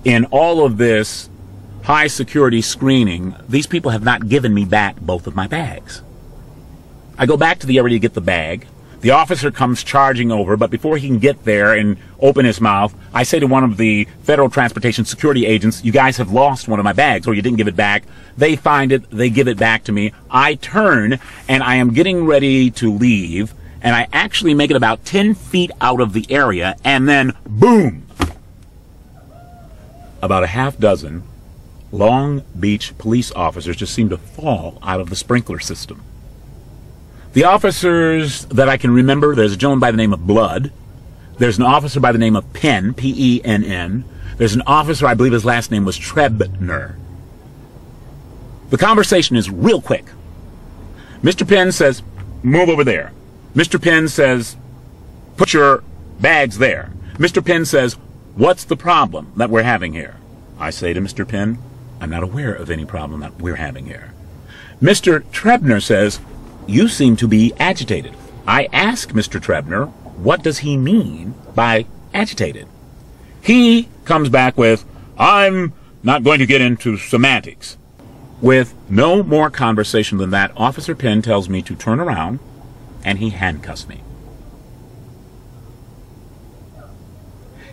In all of this high security screening, these people have not given me back both of my bags. I go back to the area to get the bag. The officer comes charging over, but before he can get there and open his mouth, I say to one of the Federal Transportation Security agents, you guys have lost one of my bags, or you didn't give it back. They find it, they give it back to me. I turn, and I am getting ready to leave, and I actually make it about 10 feet out of the area, and then, boom! About a half dozen Long Beach police officers just seem to fall out of the sprinkler system. The officers that I can remember, there's a gentleman by the name of Blood. There's an officer by the name of Penn, P-E-N-N. There's an officer, I believe his last name was Trebner. The conversation is real quick. Mr. Penn says, move over there. Mr. Penn says, put your bags there. Mr. Penn says, what's the problem that we're having here? I say to Mr. Penn, I'm not aware of any problem that we're having here. Mr. Trebner says, you seem to be agitated. I ask Mr. Trebner, what does he mean by agitated? He comes back with, I'm not going to get into semantics. With no more conversation than that, Officer Penn tells me to turn around, and he handcuffs me.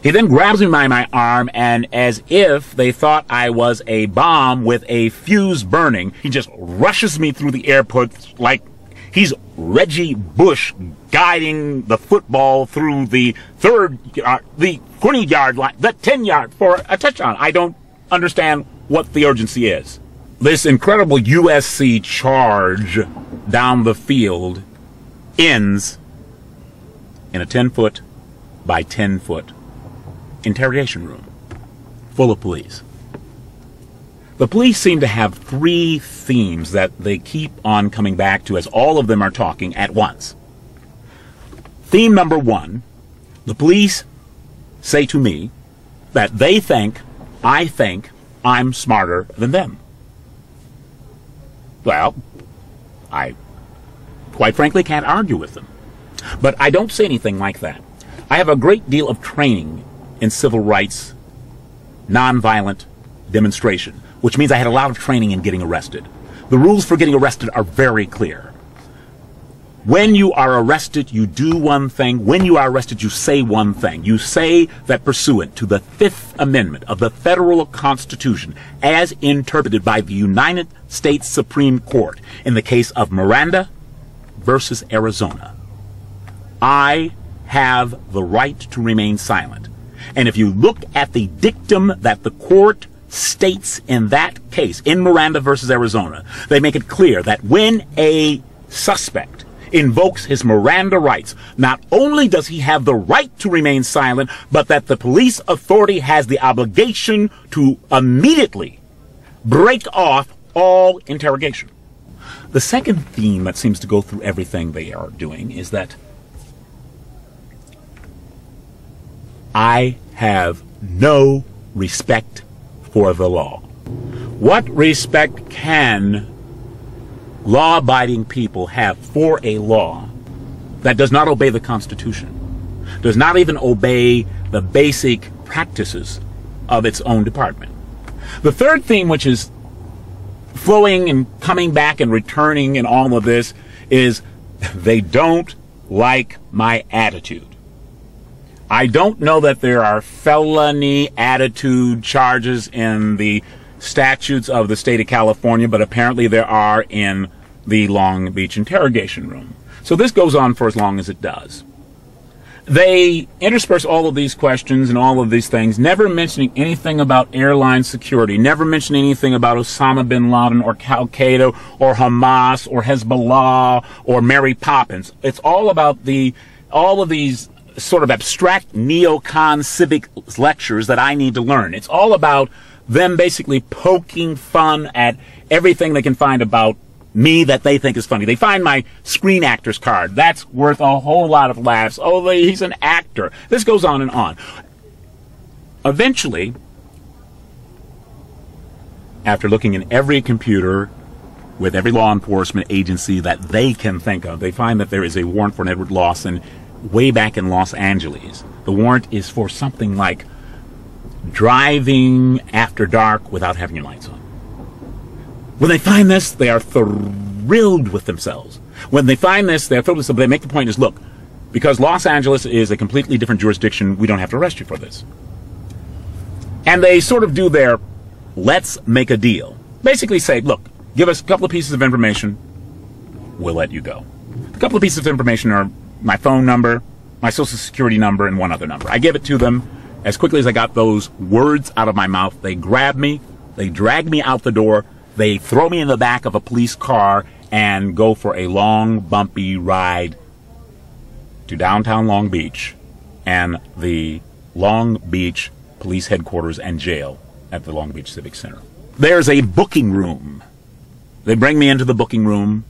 He then grabs me by my arm, and as if they thought I was a bomb with a fuse burning, he just rushes me through the airport like he's Reggie Bush guiding the football through the 20-yard line, the 10-yard for a touchdown. I don't understand what the urgency is. This incredible USC charge down the field ends in a 10-foot by 10-foot interrogation room full of police. The police seem to have three themes that they keep on coming back to as all of them are talking at once. Theme number one, the police say to me that they think I'm smarter than them. Well, I quite frankly can't argue with them. But I don't say anything like that. I have a great deal of training in civil rights, nonviolent demonstration, which means I had a lot of training in getting arrested. The rules for getting arrested are very clear. When you are arrested, you do one thing. When you are arrested, you say one thing. You say that pursuant to the Fifth Amendment of the Federal Constitution, as interpreted by the United States Supreme Court in the case of Miranda versus Arizona, I have the right to remain silent. And if you look at the dictum that the court states in that case, in Miranda versus Arizona, they make it clear that when a suspect invokes his Miranda rights, not only does he have the right to remain silent, but that the police authority has the obligation to immediately break off all interrogation. The second theme that seems to go through everything they are doing is that I have no respect for the law. What respect can law-abiding people have for a law that does not obey the Constitution, does not even obey the basic practices of its own department? The third theme, which is flowing and coming back and returning in all of this, is they don't like my attitude. I don't know that there are felony attitude charges in the statutes of the state of California, but apparently there are in the Long Beach interrogation room. So this goes on for as long as it does. They intersperse all of these questions and all of these things, never mentioning anything about airline security, never mentioning anything about Osama bin Laden or Al-Qaeda or Hamas or Hezbollah or Mary Poppins. It's all about all of these sort of abstract neocon civic lectures that I need to learn. It's all about them basically poking fun at everything they can find about me that they think is funny. They find my Screen Actors card. That's worth a whole lot of laughs. Oh, he's an actor. This goes on and on. Eventually, after looking in every computer with every law enforcement agency that they can think of, they find that there is a warrant for Edward Lawson way back in Los Angeles. The warrant is for something like driving after dark without having your lights on. When they find this, they are thrilled with themselves. When they find this, they're thrilled with themselves. They make the point is, look, because Los Angeles is a completely different jurisdiction, we don't have to arrest you for this. And they sort of do their let's make a deal. Basically say, look, give us a couple of pieces of information, we'll let you go. A couple of pieces of information are my phone number, my social security number, and one other number. I give it to them. As quickly as I got those words out of my mouth, they grab me, they drag me out the door, they throw me in the back of a police car and go for a long, bumpy ride to downtown Long Beach and the Long Beach Police Headquarters and jail at the Long Beach Civic Center. There's a booking room. They bring me into the booking room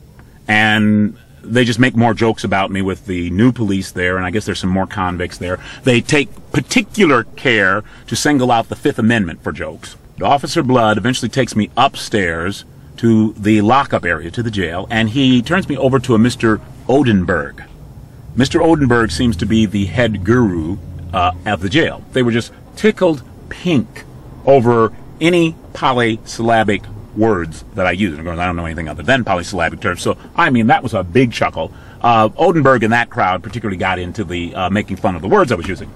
and they just make more jokes about me with the new police there, and I guess there's some more convicts there. They take particular care to single out the Fifth Amendment for jokes. Officer Blood eventually takes me upstairs to the lockup area, to the jail, and he turns me over to a Mr. Odenberg. Mr. Odenberg seems to be the head guru of the jail. They were just tickled pink over any polysyllabic words that I use. I don't know anything other than polysyllabic terms. So, I mean, that was a big chuckle. Odenberg and that crowd particularly got into the making fun of the words I was using.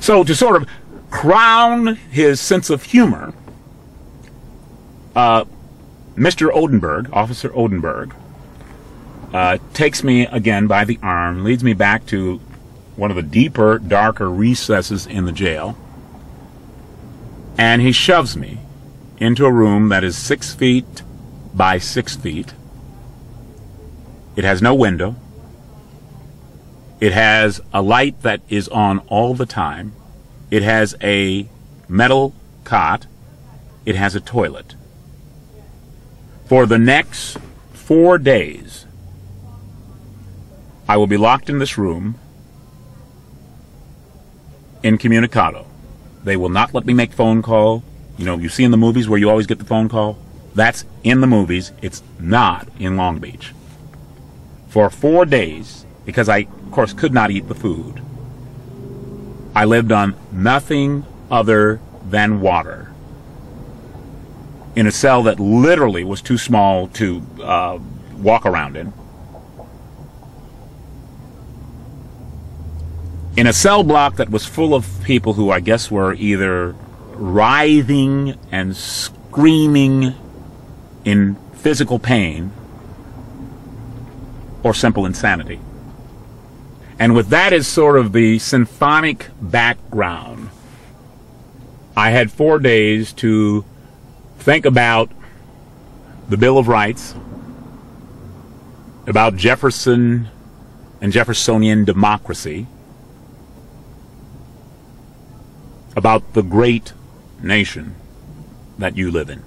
So, to sort of crown his sense of humor, Mr. Odenberg, Officer Odenberg, takes me again by the arm, leads me back to one of the deeper, darker recesses in the jail, and he shoves me into a room that is 6 feet by 6 feet. It has no window. It has a light that is on all the time. It has a metal cot. It has a toilet. For the next 4 days, I will be locked in this room incommunicado. They will not let me make phone call. You know, you see in the movies where you always get the phone call? That's in the movies. It's not in Long Beach. For 4 days, because I, of course, could not eat the food, I lived on nothing other than water in a cell that literally was too small to walk around in. In a cell block that was full of people who I guess were either writhing and screaming in physical pain or simple insanity. And with that as sort of the symphonic background, I had 4 days to think about the Bill of Rights, about Jefferson and Jeffersonian democracy, about the great nation that you live in.